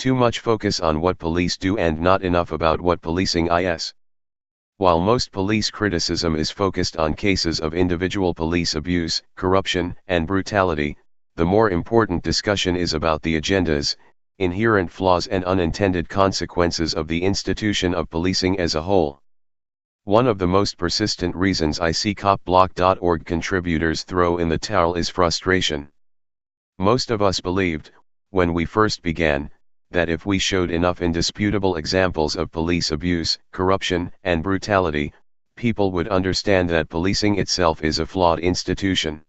Too much focus on what police do and not enough about what policing is. While most police criticism is focused on cases of individual police abuse, corruption, and brutality, the more important discussion is about the agendas, inherent flaws and unintended consequences of the institution of policing as a whole. One of the most persistent reasons I see COPBLOCK.org contributors throw in the towel is frustration. Most of us believed, when we first began, that if we showed enough indisputable examples of police abuse, corruption, and brutality, people would understand that policing itself is a flawed institution.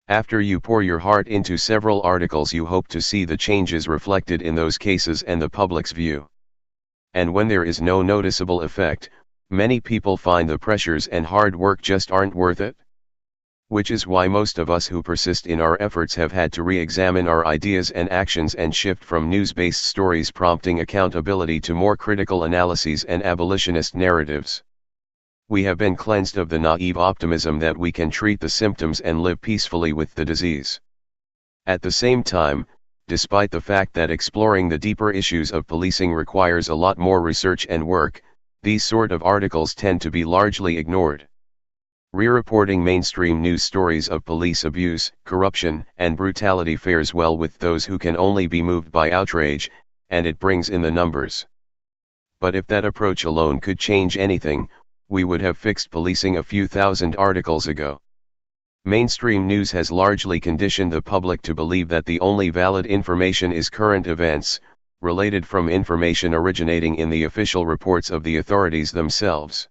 After you pour your heart into several articles, you hope to see the changes reflected in those cases and the public's view. And when there is no noticeable effect, many people find the pressures and hard work just aren't worth it. Which is why most of us who persist in our efforts have had to re-examine our ideas and actions and shift from news-based stories prompting accountability to more critical analyses and abolitionist narratives. We have been cleansed of the naive optimism that we can treat the symptoms and live peacefully with the disease. At the same time, despite the fact that exploring the deeper issues of policing requires a lot more research and work, these sort of articles tend to be largely ignored. Re-reporting mainstream news stories of police abuse, corruption, and brutality fares well with those who can only be moved by outrage, and it brings in the numbers. But if that approach alone could change anything, we would have fixed policing a few thousand articles ago. Mainstream news has largely conditioned the public to believe that the only valid information is current events, related from information originating in the official reports of the authorities themselves.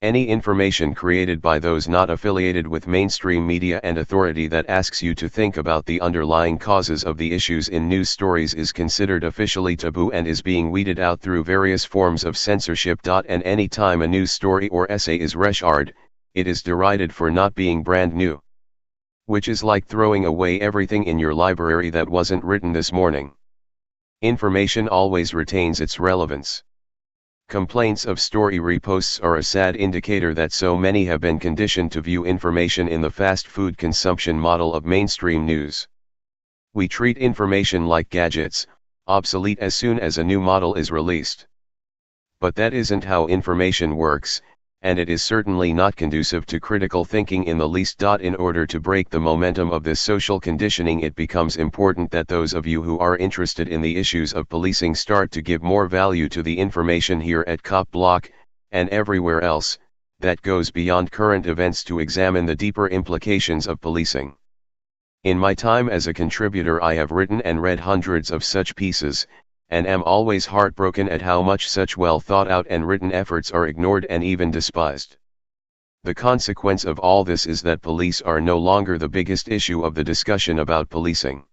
Any information created by those not affiliated with mainstream media and authority that asks you to think about the underlying causes of the issues in news stories is considered officially taboo and is being weeded out through various forms of censorship. And any time a news story or essay is reshared, it is derided for not being brand new. Which is like throwing away everything in your library that wasn't written this morning. Information always retains its relevance. Complaints of story reposts are a sad indicator that so many have been conditioned to view information in the fast food consumption model of mainstream news. We treat information like gadgets, obsolete as soon as a new model is released. But that isn't how information works, and it is certainly not conducive to critical thinking in the least. In order to break the momentum of this social conditioning, it becomes important that those of you who are interested in the issues of policing start to give more value to the information here at COPBLOCK, and everywhere else, that goes beyond current events to examine the deeper implications of policing. In my time as a contributor, I have written and read hundreds of such pieces, and am always heartbroken at how much such well thought out and written efforts are ignored and even despised. The consequence of all this is that police are no longer the biggest issue of the discussion about policing.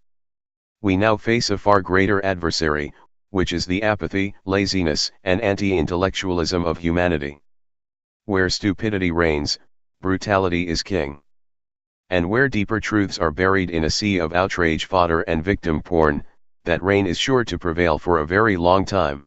We now face a far greater adversary, which is the apathy, laziness, and anti-intellectualism of humanity. Where stupidity reigns, brutality is king. And where deeper truths are buried in a sea of outrage fodder and victim porn, that reign is sure to prevail for a very long time.